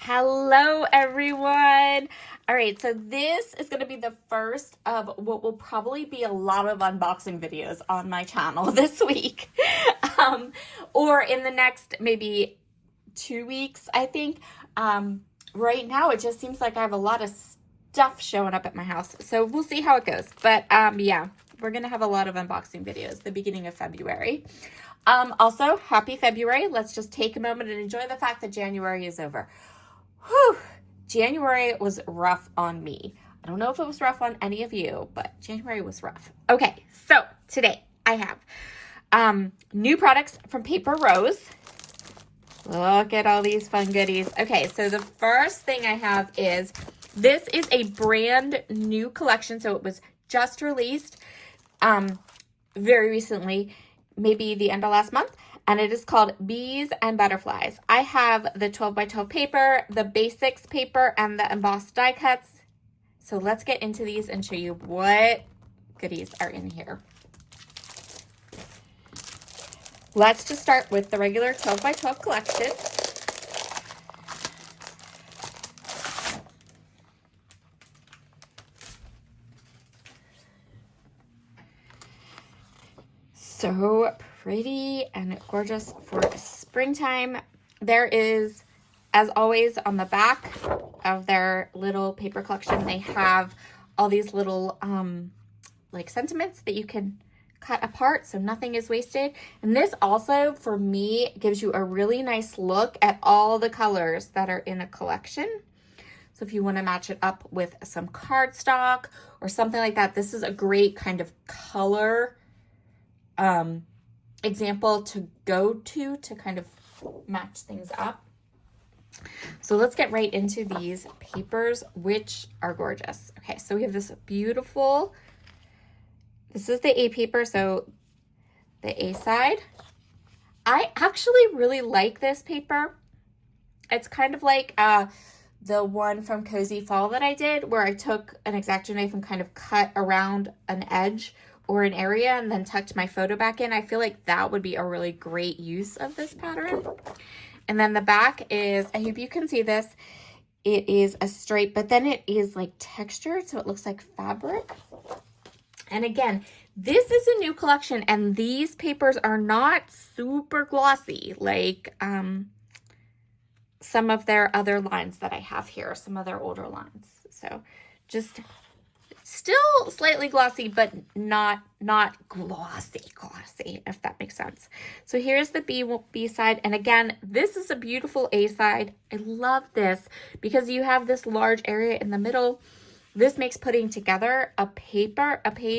Hello, everyone. All right, so this is going to be the first of what will probably be a lot of unboxing videos on my channel this week, or in the next maybe 2 weeks, I think. Right now, it just seems like I have a lot of stuff showing up at my house, so we'll see how it goes. But yeah, we're going to have a lot of unboxing videos the beginning of February. Also, happy February. Let's just take a moment and enjoy the fact that January is over. Whew, January was rough on me. I don't know if it was rough on any of you, but January was rough. Okay, so today I have new products from Paper Rose. Look at all these fun goodies. Okay, so the first thing I have is, this is a brand new collection. So it was just released very recently, maybe the end of last month. And it is called Bees and Butterflies. I have the 12 by 12 paper, the basics paper, and the embossed die cuts. So let's get into these and show you what goodies are in here. Let's just start with the regular 12 by 12 collection. So pretty and gorgeous for springtime. There is, as always, on the back of their little paper collection, they have all these little like sentiments that you can cut apart so nothing is wasted. And this also, for me, gives you a really nice look at all the colors that are in a collection. So if you want to match it up with some cardstock or something like that, this is a great kind of color example to go to kind of match things up. So let's get right into these papers, which are gorgeous. Okay, so we have this beautiful, this is the A paper, so the A side. I actually really like this paper. It's kind of like the one from Cozy Fall that I did, where I took an X-Acto knife and kind of cut around an edge or an area and then tucked my photo back in. I feel like that would be a really great use of this pattern. And then the back is, I hope you can see this, it is a stripe, but then it is like textured, so it looks like fabric. And again, this is a new collection, and these papers are not super glossy like some of their other lines that I have here, some of their older lines. So just still slightly glossy, but not glossy, if that makes sense. So here's the B side. And again, this is a beautiful A side. I love this because you have this large area in the middle. This makes putting together a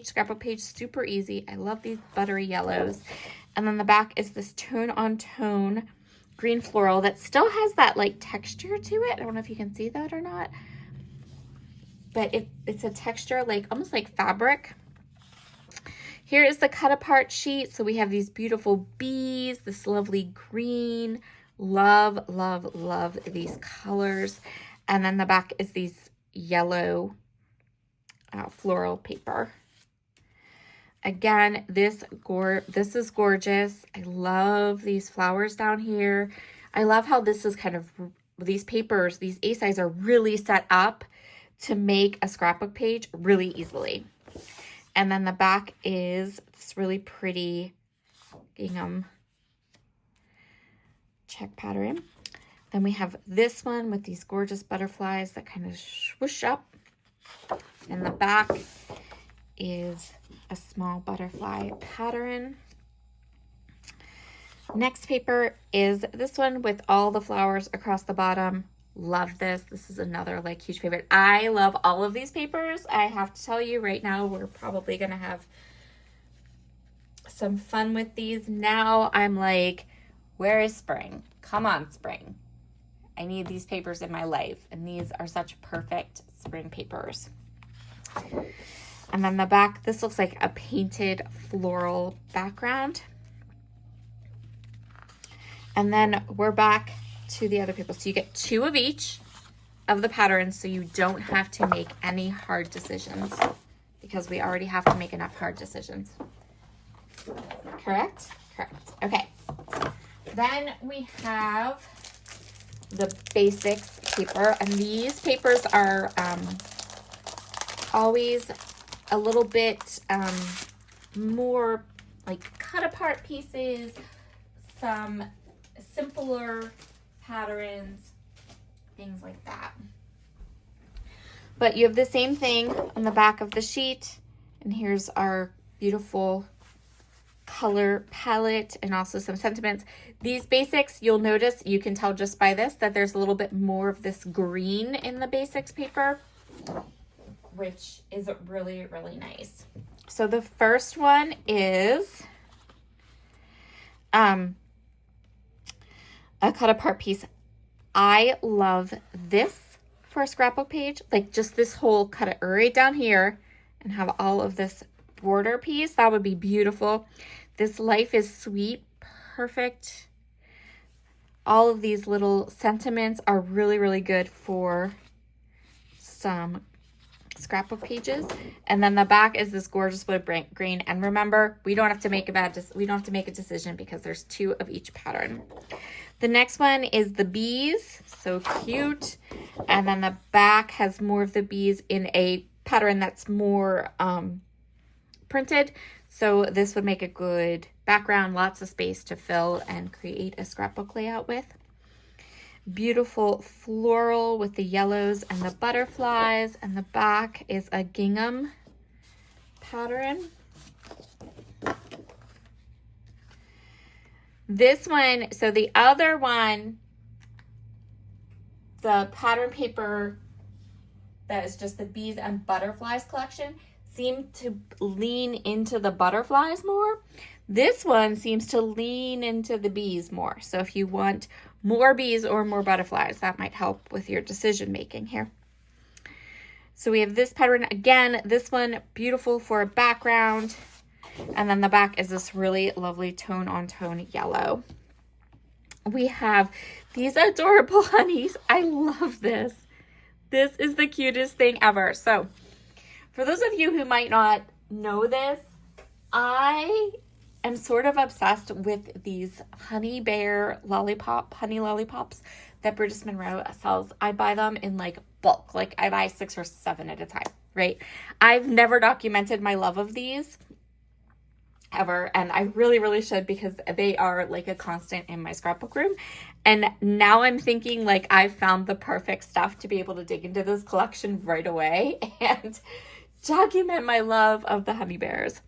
scrapbook page super easy. I love these buttery yellows. And then the back is this tone on tone green floral that still has that like texture to it. I don't know if you can see that or not, but it's a texture like almost like fabric. Here is the cut apart sheet. So we have these beautiful bees, this lovely green. Love, love, love these colors. And then the back is these yellow floral paper. Again, this is gorgeous. I love these flowers down here. I love how this is kind of, these papers, these A sides are really set up to make a scrapbook page really easily. And then the back is this really pretty gingham check pattern. Then we have this one with these gorgeous butterflies that kind of swoosh up. And the back is a small butterfly pattern. Next paper is this one with all the flowers across the bottom. Love this. This is another like huge favorite. I love all of these papers. I have to tell you right now, we're probably going to have some fun with these. Now I'm like, where is spring? Come on, spring. I need these papers in my life. And these are such perfect spring papers. And then the back, this looks like a painted floral background. And then we're back to the other people. So you get 2 of each of the patterns, so you don't have to make any hard decisions, because we already have to make enough hard decisions. Correct? Correct. Okay. Then we have the basics paper, and these papers are always a little bit more like cut apart pieces, some simpler patterns, things like that. But you have the same thing on the back of the sheet, and here's our beautiful color palette and also some sentiments. These basics, you'll notice, you can tell just by this that there's a little bit more of this green in the basics paper, which is really, really nice. So the first one is a cut apart piece. I love this for a scrapbook page, like just this whole, cut it right down here and have all of this border piece. That would be beautiful. This Life is Sweet, perfect. All of these little sentiments are really, really good for some scrapbook pages. And then the back is this gorgeous wood grain. And remember, we don't have to make a decision because there's 2 of each pattern. The next one is the bees, so cute. And then the back has more of the bees in a pattern that's more printed. So this would make a good background, lots of space to fill and create a scrapbook layout with. Beautiful floral with the yellows and the butterflies, and the back is a gingham pattern. This one, so the other one, the pattern paper that is just the bees and butterflies collection, seemed to lean into the butterflies more. This one seems to lean into the bees more. So if you want more bees or more butterflies, that might help with your decision making here. So we have this pattern again, this one beautiful for a background. And then the back is this really lovely tone on tone yellow. We have these adorable honeys. I love this. This is the cutest thing ever. So for those of you who might not know this, I am sort of obsessed with these honey bear honey lollipops that Burgess Monroe sells. I buy them in like bulk, like I buy 6 or 7 at a time, right? I've never documented my love of these ever, and I really, really should, because they are like a constant in my scrapbook room. And now I'm thinking like I've found the perfect stuff to be able to dig into this collection right away and document my love of the honey bears.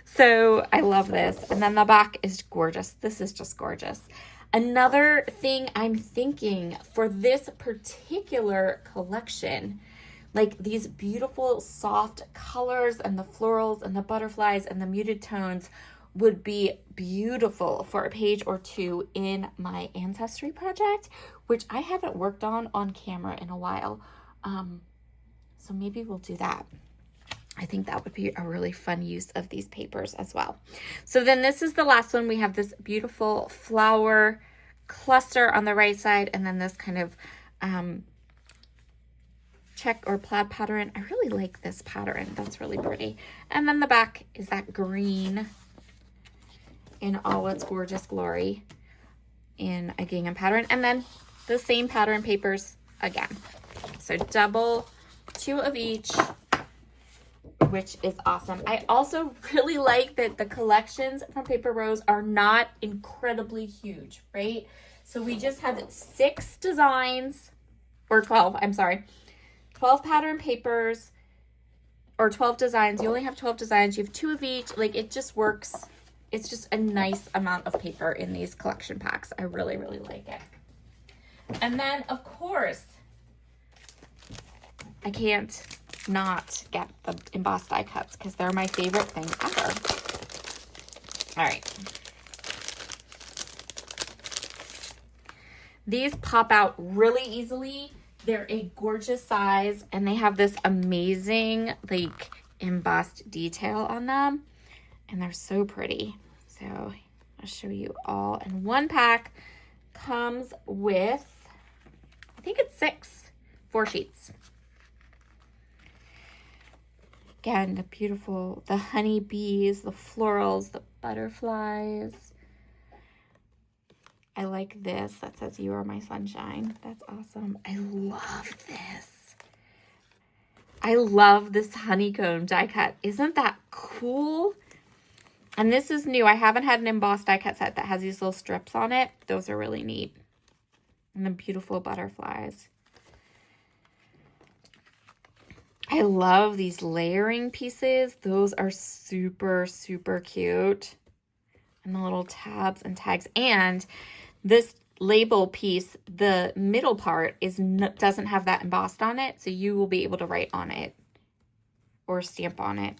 So I love this. And then the back is gorgeous. This is just gorgeous. Another thing I'm thinking for this particular collection, like these beautiful soft colors and the florals and the butterflies and the muted tones would be beautiful for a page or 2 in my ancestry project, which I haven't worked on camera in a while. So maybe we'll do that. I think that would be a really fun use of these papers as well. So then this is the last one. We have this beautiful flower cluster on the right side, and then this kind of check or plaid pattern. I really like this pattern. That's really pretty. And then the back is that green in all its gorgeous glory in a gingham pattern. And then the same pattern papers again. So double 2 of each, which is awesome. I also really like that the collections from Paper Rose are not incredibly huge, right? So we just have 6 designs, or 12, I'm sorry, 12 pattern papers, or 12 designs. You only have 12 designs. You have 2 of each. Like, it just works. It's just a nice amount of paper in these collection packs. I really, really like it. And then, of course, I can't not get the embossed die cuts because they're my favorite thing ever. All right. These pop out really easily. They're a gorgeous size, and they have this amazing like embossed detail on them, and they're so pretty. So I'll show you all. And one pack comes with, I think it's 4 sheets. Again, the beautiful, the honey bees, the florals, the butterflies. I like this that says "You Are My Sunshine." That's awesome. I love this. I love this honeycomb die cut. Isn't that cool? And this is new. I haven't had an embossed die cut set that has these little strips on it. Those are really neat. And the beautiful butterflies. I love these layering pieces. Those are super, super cute. And the little tabs and tags. And this label piece, the middle part doesn't have that embossed on it. So you will be able to write on it or stamp on it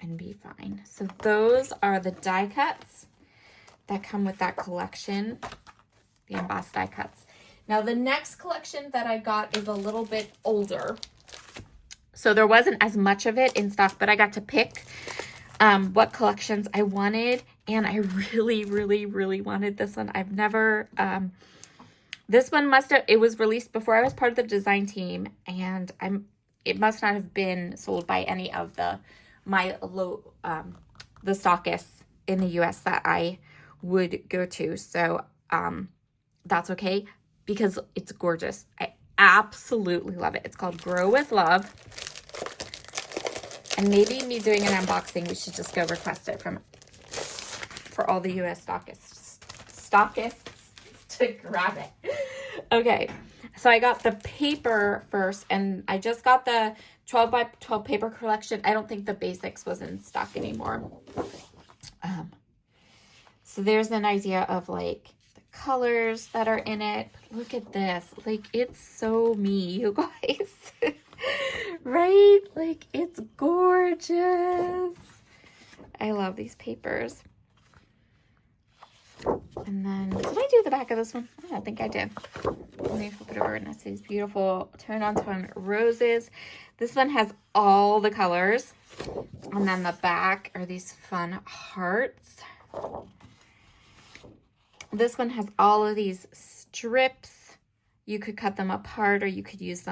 and be fine. So those are the die cuts that come with that collection, the embossed die cuts. Now the next collection that I got is a little bit older. So there wasn't as much of it in stock, but I got to pick what collections I wanted. And I really, really, really wanted this one. I've never, this one it was released before I was part of the design team. And it must not have been sold by any of the stockists in the US that I would go to. So that's okay because it's gorgeous. I absolutely love it. It's called Grow with Love. And maybe me doing an unboxing, we should just go request it for all the US stockists to grab it. Okay, so I got the paper first, and I just got the 12 by 12 paper collection. I don't think the basics was in stock anymore. So there's an idea of like the colors that are in it. Look at this. Like, it's so me, you guys. Right? Like, it's gorgeous. I love these papers. And then, did I do the back of this one? I don't think I did. Let me flip it over, and it's these beautiful tone-on-tone roses. This one has all the colors. And then the back are these fun hearts. This one has all of these strips. You could cut them apart, or you could use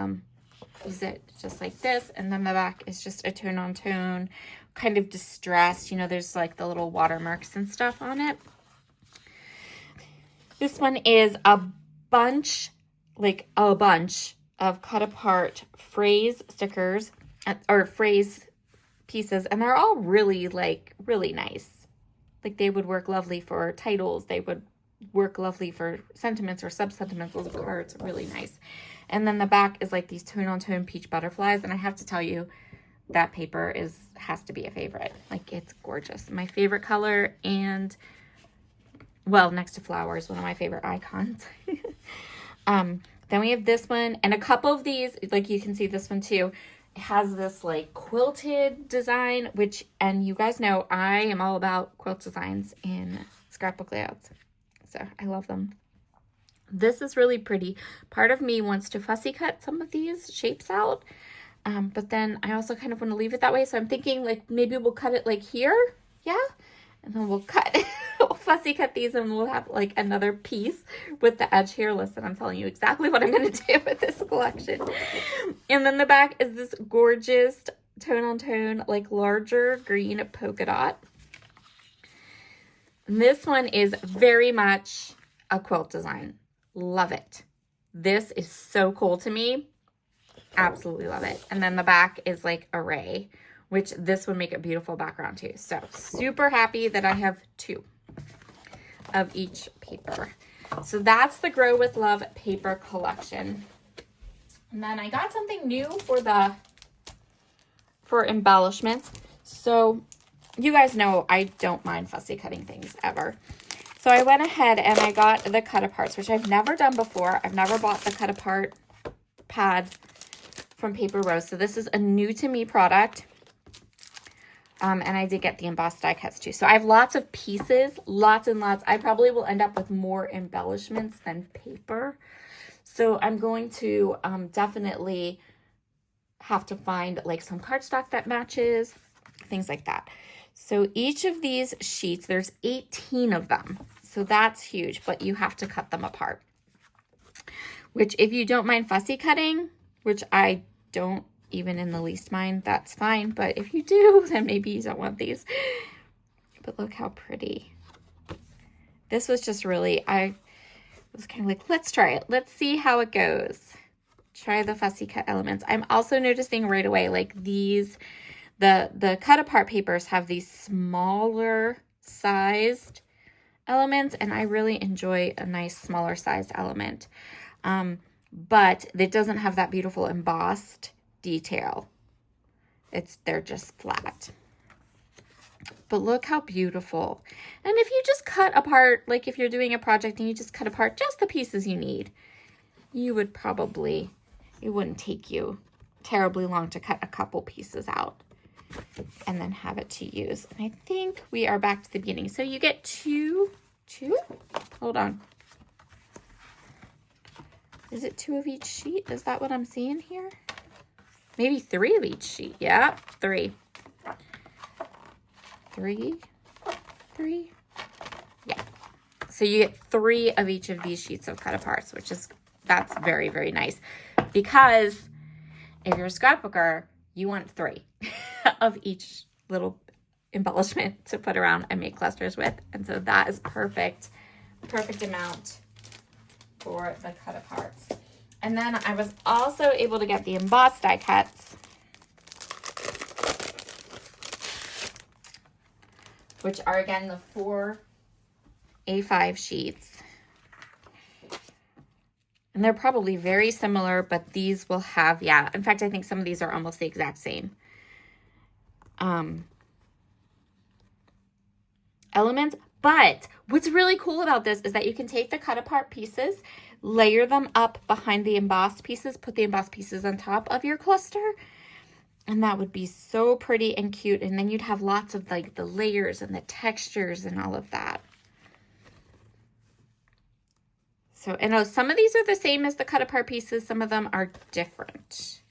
it just like this. And then the back is just a tone-on-tone, kind of distressed. You know, there's like the little watermarks and stuff on it. This one is a bunch of cut apart phrase stickers or phrase pieces. And they're all really nice. Like, they would work lovely for titles. They would work lovely for sentiments or sub-sentiments of cards. Really nice. And then the back is like these tone-on-tone peach butterflies. And I have to tell you, that paper has to be a favorite. Like, it's gorgeous. My favorite color, and well, next to flowers, one of my favorite icons. Then we have this one, and a couple of these, like you can see this one too, it has this like quilted design, and you guys know I am all about quilt designs in scrapbook layouts. So I love them. This is really pretty. Part of me wants to fussy cut some of these shapes out, but then I also kind of want to leave it that way. So I'm thinking like maybe we'll cut it like here, yeah? And then we'll we'll fussy cut these, and we'll have like another piece with the edge here. Listen, I'm telling you exactly what I'm going to do with this collection. And then the back is this gorgeous tone-on-tone, like larger green polka dot. And this one is very much a quilt design. Love it. This is so cool to me. Absolutely love it. And then the back is like array, which this would make a beautiful background too. So super happy that I have two of each paper. So that's the Grow with Love paper collection. And then I got something new for embellishments. So you guys know I don't mind fussy cutting things ever. So I went ahead and I got the cut aparts, which I've never done before. I've never bought the cut apart pad from Paper Rose. So this is a new to me product. And I did get the embossed die cuts too. So I have lots of pieces, lots and lots. I probably will end up with more embellishments than paper. So I'm going to definitely have to find like some cardstock that matches, things like that. So each of these sheets, there's 18 of them. So that's huge, but you have to cut them apart. Which, if you don't mind fussy cutting, which I don't even in the least mind, that's fine. But if you do, then maybe you don't want these. But look how pretty. This was just really, was kind of like, let's try it. Let's see how it goes. Try the fussy cut elements. I'm also noticing right away, like these, the cut apart papers have these smaller sized elements, and I really enjoy a nice smaller sized element. But it doesn't have that beautiful embossed detail. They're just flat. But look how beautiful. And if you just cut apart, like if you're doing a project and you just cut apart just the pieces you need, you would probably, it wouldn't take you terribly long to cut a couple pieces out and then have it to use. And I think we are back to the beginning. So you get two, hold on. Is it 2 of each sheet? Is that what I'm seeing here? Maybe 3 of each sheet. Yeah, 3. 3. Yeah. So you get 3 of each of these sheets of cut aparts, that's very, very nice. Because if you're a scrapbooker, you want 3 of each little embellishment to put around and make clusters with. And so that is perfect amount for the cut aparts. And then I was also able to get the embossed die cuts, which are again the 4 A5 sheets. And they're probably very similar, but these will have, yeah, in fact, I think some of these are almost the exact same elements. But what's really cool about this is that you can take the cut apart pieces, layer them up behind the embossed pieces, put the embossed pieces on top of your cluster, and that would be so pretty and cute. And then you'd have lots of like the layers and the textures and all of that. So, and some of these are the same as the cut apart pieces. Some of them are different.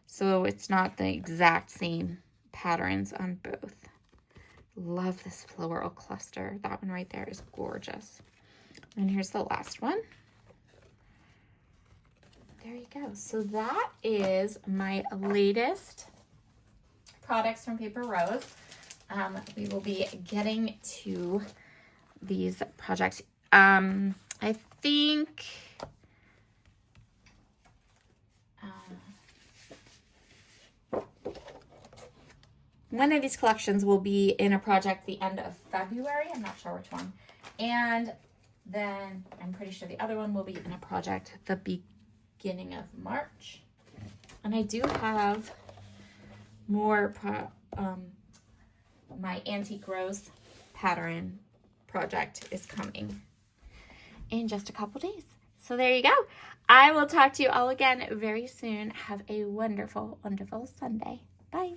So it's not the exact same patterns on both. Love this floral cluster. That one right there is gorgeous. And here's the last one. There you go. So that is my latest products from Paper Rose. We will be getting to these projects. I think one of these collections will be in a project the end of February. I'm not sure which one. And then I'm pretty sure the other one will be in a project the beginning of March. And I do have more, my Antique Rose pattern project is coming in just a couple days. So there you go. I will talk to you all again very soon. Have a wonderful, wonderful Sunday. Bye.